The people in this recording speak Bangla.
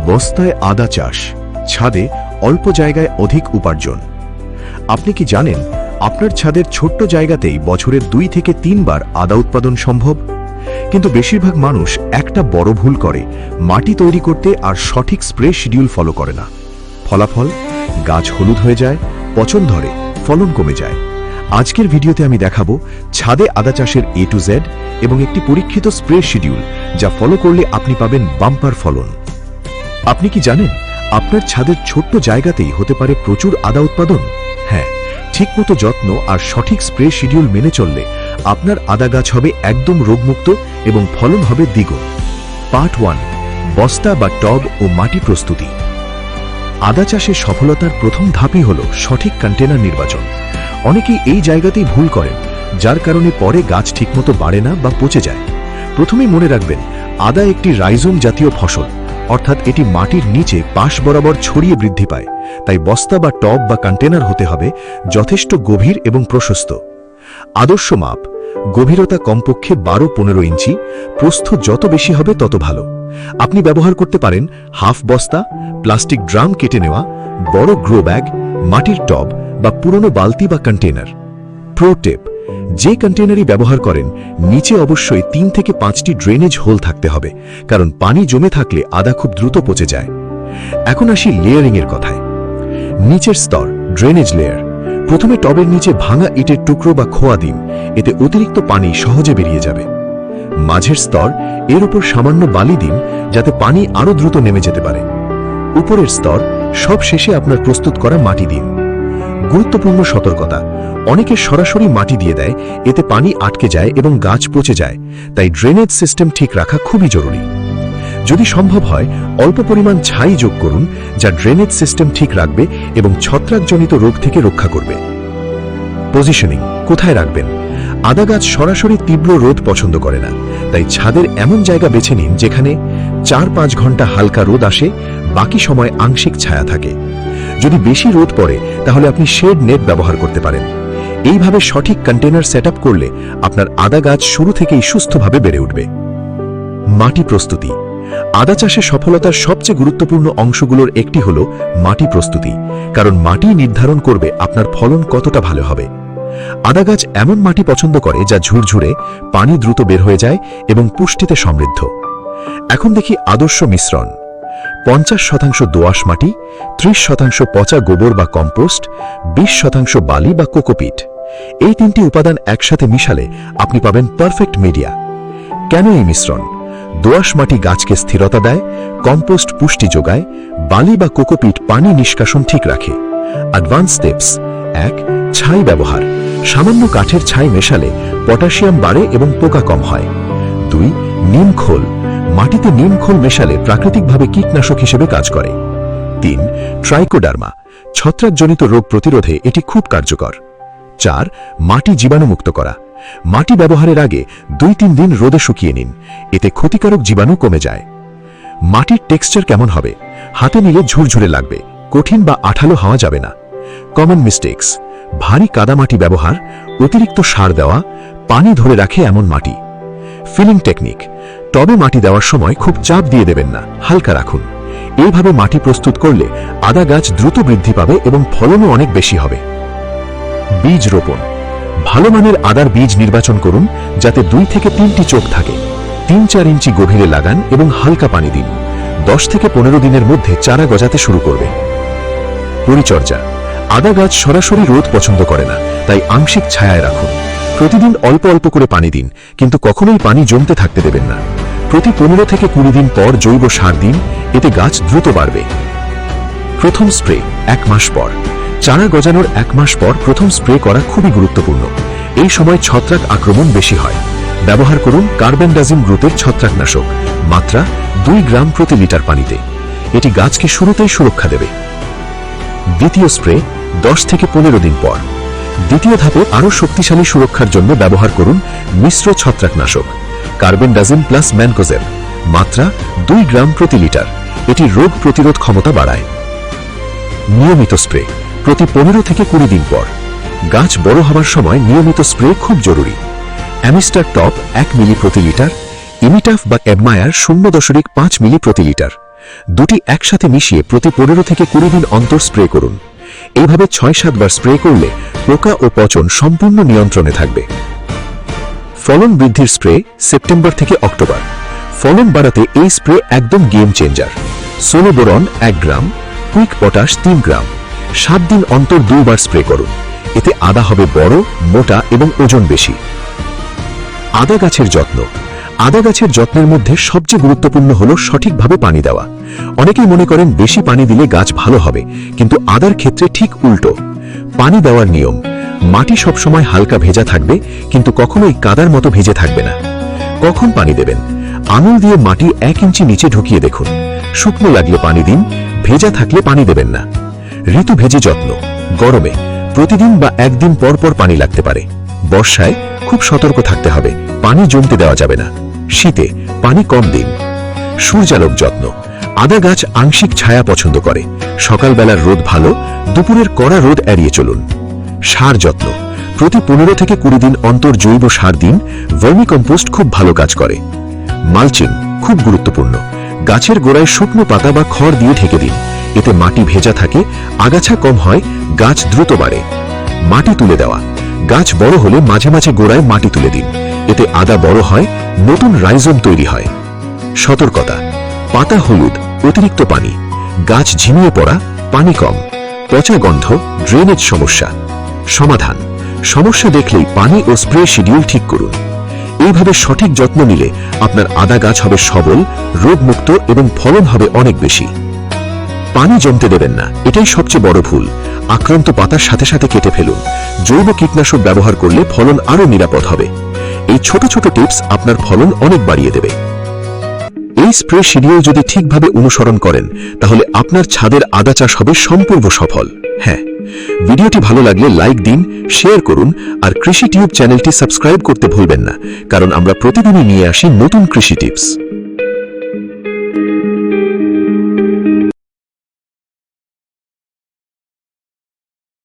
বস্তায় আদা চাষ, ছাদে অল্প জায়গায় অধিক উপার্জন। আপনি কি জানেন আপনার ছাদের ছোট্ট জায়গাতেই বছরের 2 থেকে 3 বার আদা উৎপাদন সম্ভব? কিন্তু বেশিরভাগ মানুষ একটা বড় ভুল করে, মাটি তৈরি করতে আর সঠিক স্প্রে শিডিউল ফলো করে না। ফলাফল, গাছ হলুদ হয়ে যায়, পচন ধরে, ফলন কমে যায়। আজকের ভিডিওতে আমি দেখাবো ছাদে আদা চাষের A to Z এবং একটি পরীক্ষিত স্প্রে শিডিউল, যা ফলো করলে আপনি পাবেন বাম্পার ফলন। আপনি কি জানেন আপনার ছাদের ছোট্ট জায়গাতেই হতে পারে প্রচুর আদা উৎপাদন? হ্যাঁ, ঠিকমতো যত্ন আর সঠিক স্প্রে শিডিউল মেনে চললে আপনার আদা গাছ হবে একদম রোগমুক্ত এবং ফলন হবে দ্বিগুণ। পার্ট 1, বস্তা বা টব ও মাটি প্রস্তুতি। আদা চাষের সফলতার প্রথম ধাপই হল সঠিক কন্টেনার নির্বাচন। অনেকেই এই জায়গাতেই ভুল করেন, যার কারণে পরে গাছ ঠিকমতো বাড়ে না বা পচে যায়। প্রথমেই মনে রাখবেন, আদা একটি রাইজোম জাতীয় ফসল, অর্থাৎ এটি মাটির নিচে পাশ বরাবর ছড়িয়ে বৃদ্ধি পায়। তাই বস্তা বা টব বা কন্টেনার হতে হবে যথেষ্ট গভীর এবং প্রশস্ত। আদর্শ মাপ: গভীরতা কমপক্ষে 12-15 ইঞ্চি, প্রস্থ যত বেশি হবে তত ভালো। আপনি ব্যবহার করতে পারেন হাফ বস্তা, প্লাস্টিক ড্রাম কেটে নেওয়া, বড় গ্রো ব্যাগ, মাটির টব বা পুরনো বালতি বা কন্টেনার। প্রো টিপ: যে কন্টেনারই ব্যবহার করেন, নিচে অবশ্যই 3 থেকে 5টি ড্রেনেজ হোল থাকতে হবে, কারণ পানি জমে থাকলে আদা খুব দ্রুত পচে যায়। এখন আসি লেয়ারিং এর কথায়। নিচের স্তর, ড্রেনেজ লেয়ার। প্রথমে টবের নিচে ভাঙা ইটের টুকরো বা খোয়া দিন, এতে অতিরিক্ত পানি সহজে বেরিয়ে যাবে। মাঝের স্তর, এর উপর সামান্য বালি দিন, যাতে পানি আরো দ্রুত নেমে যেতে পারে। উপরের স্তর, সব শেষে আপনার প্রস্তুত করা মাটি দিন। গুরুত্বপূর্ণ সতর্কতা: অনেকে সরাসরি মাটি দিয়ে দেয়, এতে পানি আটকে যায় এবং গাছ পচে যায়। তাই ড্রেনেজ সিস্টেম ঠিক রাখা খুবই জরুরি। যদি সম্ভব হয়, অল্প পরিমাণ ছাই যোগ করুন, যা ড্রেনেজ সিস্টেম ঠিক রাখবে এবং ছত্রাকজনিত রোগ থেকে রক্ষা করবে। পজিশনিং: কোথায় রাখবেন? আদা গাছ সরাসরি তীব্র রোদ পছন্দ করে না, তাই ছাদের এমন জায়গা বেছে নিন যেখানে 4-5 ঘন্টা হালকা রোদ আসে, বাকি সময় আংশিক ছায়া থাকে। যদি বেশি রোদ পড়ে, তাহলে আপনি শেড নেট ব্যবহার করতে পারেন। এইভাবে সঠিক কন্টেনার সেটআপ করলে আপনার আদা গাছ শুরু থেকেই সুস্থভাবে বেড়ে উঠবে। মাটি প্রস্তুতি: আদা চাষে সফলতার সবচেয়ে গুরুত্বপূর্ণ অংশগুলোর একটি হল মাটি প্রস্তুতি, কারণ মাটি নির্ধারণ করবে আপনার ফলন কতটা ভালো হবে। আদা গাছ এমন মাটি পছন্দ করে যা ঝুরঝুরে, পানি দ্রুত বের হয়ে যায় এবং পুষ্টিতে সমৃদ্ধ। এখন দেখি আদর্শ মিশ্রণ। 50% দোআঁশ মাটি, 30% পচা গোবর বা কম্পোস্ট, 20% বালি বা কোকোপিট। এই 3টি উপাদান একসাথে মিশালে আপনি পাবেন পারফেক্ট মিডিয়া। কেন এই মিশ্রণ? দোআঁশ মাটি গাছকে স্থিরতা দেয়, কম্পোস্ট পুষ্টি যোগায়, বালি বা কোকোপিট পানি নিষ্কাশন ঠিক রাখে। Advance tips: 1. ছাই ব্যবহার। সামান্য কাঠের ছাই মেশালে পটাশিয়াম বাড়ে এবং পোকা কম হয়। 2. নিম খোল। মাটিতে নিম খোল মেশালে প্রাকৃতিকভাবে কীটনাশক হিসেবে কাজ করে। 3. ট্রাইকোডার্মা। ছত্রাকজনিত রোগ প্রতিরোধে এটি খুব কার্যকর। 4. মাটি জীবাণুমুক্ত করা। মাটি ব্যবহারের আগে 2-3 দিন রোদে শুকিয়ে নিন, এতে ক্ষতিকারক জীবাণু কমে যায়। মাটির টেক্সচার কেমন হবে? হাতে নিলে ঝুরঝুরে লাগবে, কঠিন বা আঠালো হওয়া যাবে না। কমন মিস্টেকস: ভারী কাদামাটি ব্যবহার, অতিরিক্ত সার দেওয়া, পানি ধরে রাখে এমন মাটি। ফিলিং টেকনিক: টবে মাটি দেওয়ার সময় খুব চাপ দিয়ে দেবেন না, হালকা রাখুন। এইভাবে মাটি প্রস্তুত করলে আদা গাছ দ্রুত বৃদ্ধি পাবে এবং ফলনও অনেক বেশি হবে। বীজ রোপণ: ভালো মানের আদার বীজ নির্বাচন করুন, যাতে 2 থেকে 3টি চোখ থাকে। 3-4 ইঞ্চি গভীরে লাগান এবং হালকা পানি দিন। 10 থেকে 15 দিনের মধ্যে চারা গজাতে শুরু করবে। পরিচর্যা: আদা গাছ সরাসরি রোদ পছন্দ করে না, তাই আংশিক ছায়ায় রাখুন। প্রতিদিন অল্প অল্প করে পানি দিন, কিন্তু কখনোই পানি জমতে থাকতে দেবেন না। প্রতি 15 থেকে 20 দিন পর জৈব সার দিন, এতে গাছ দ্রুত বাড়বে। প্রথম স্প্রে: 1 মাস পর। চারা গজানোর 1 মাস পর প্রথম স্প্রে করা খুবই গুরুত্বপূর্ণ। এই সময় ছত্রাক আক্রমণ বেশি হয়। ব্যবহার করুন কার্বেন্ডাজিম গ্রুপের ছত্রাকনাশক, মাত্রা 2 গ্রাম প্রতি লিটার পানিতে। এটি গাছকে শুরুতেই সুরক্ষা দেবে। দ্বিতীয় স্প্রে: 10 থেকে 15 দিন পর। দ্বিতীয় ধাপে আরও শক্তিশালী সুরক্ষার জন্য ব্যবহার করুন মিশ্র ছত্রাকনাশক, কার্বেন্ডাজিম প্লাস ম্যানকোজেব, মাত্রা 2 গ্রাম প্রতি লিটার। এটি রোগ প্রতিরোধ ক্ষমতা বাড়ায়। নিয়মিত স্প্রে: প্রতি 15 থেকে 20 দিন পর। গাছ বড় হওয়ার সময় নিয়মিত স্প্রে খুব জরুরি। অ্যামিস্টার টপ 1 মিলি প্রতি লিটার, ইমিটাফ বা অ্যাডমায়ার 0.5 মিলি প্রতি লিটার। দুটি একসাথে মিশিয়ে প্রতি 15 থেকে 20 দিন অন্তর স্প্রে করুন। এইভাবে 6-7 বার স্প্রে করলে পোকা ও পচন সম্পূর্ণ নিয়ন্ত্রণে থাকবে। ফলন বৃদ্ধির স্প্রে সেপ্টেম্বর থেকে অক্টোবর। ফলন বাড়াতে এই স্প্রে একদম গেম চেঞ্জার। সোলোবোরন 1 গ্রাম, কুইক পটাশ 3 গ্রাম, 7 দিন অন্তর 2 বার স্প্রে করুন। এতে আদা হবে বড়, মোটা এবং ওজন বেশি। আদা গাছের যত্ন। আদা গাছের যত্নের মধ্যে সবচেয়ে গুরুত্বপূর্ণ হলো সঠিকভাবে পানি দেওয়া। অনেকেই মনে করেন বেশি পানি দিলে গাছ ভালো হবে, কিন্তু আদার ক্ষেত্রে ঠিক উল্টো। পানি দেওয়ার নিয়ম: মাটি সবসময় হালকা ভেজা থাকবে, কিন্তু কখনোই কাদার মতো ভেজে থাকবে না। কখন পানি দেবেন? আঙুল দিয়ে মাটি 1 ইঞ্চি নিচে ঢুকিয়ে দেখুন। শুকনো লাগলে পানি দিন, ভেজা থাকলে পানি দেবেন না। ঋতু ভেজে যত্ন। গরমে প্রতিদিন বা একদিন পর পর পানি লাগতে পারে। বর্ষায় খুব সতর্ক থাকতে হবে, পানি জমতে দেওয়া যাবে না। শীতে পানি কম দিন। সূর্যালোক যত্ন। আদা গাছ আংশিক ছায়া পছন্দ করে। সকালবেলার রোদ ভালো, দুপুরের কড়া রোদ এড়িয়ে চলুন। সার যত্ন। প্রতি 15 থেকে 20 দিন অন্তর জৈব সার দিন। ভার্মিকম্পোস্ট খুব ভালো কাজ করে। মালচিং খুব গুরুত্বপূর্ণ। গাছের গোড়ায় শুকনো পাতা বা খড় দিয়ে ঢেকে দিন। এতে মাটি ভেজা থাকে, আগাছা কম হয়, গাছ দ্রুত বাড়ে। মাটি তুলে দেওয়া। গাছ বড় হলে মাঝে মাঝে গোড়ায় মাটি তুলে দিন। এতে আদা বড় হয়, নতুন রাইজোম তৈরি হয়। সতর্কতা: পাতা হলুদ, অতিরিক্ত পানি, গাছ ঝিমিয়ে পড়া, পানি কম, পচা গন্ধ, ড্রেনেজ সমস্যা। সমাধান: সমস্যা দেখলেই পানি ও স্প্রে শিডিউল ঠিক করুন। এইভাবে সঠিক যত্ন নিলে আপনার আদা গাছ হবে সবল, রোগমুক্ত এবং ফলন হবে অনেক বেশি। পানি জমতে দেবেন না, এটাই সবচেয়ে বড় ভুল। আক্রান্ত পাতার সাথে সাথে কেটে ফেলুন। জৈব কীটনাশক ব্যবহার করলে ফলন আরও নিরাপদ হবে। এই ছোট ছোট টিপস আপনার ফলন অনেক বাড়িয়ে দেবে। এই স্প্রে শিডিউল যদি ঠিকভাবে অনুসরণ করেন, তাহলে আপনার ছাদের আদা চাষ হবে সম্পূর্ণ সফল। হ্যাঁ, ভিডিওটি ভালো লাগলে লাইক দিন, শেয়ার করুন আর কৃষি টিউব চ্যানেলটি সাবস্ক্রাইব করতে ভুলবেন না, কারণ আমরা প্রতিদিনই নিয়ে আসি নতুন কৃষি টিপস।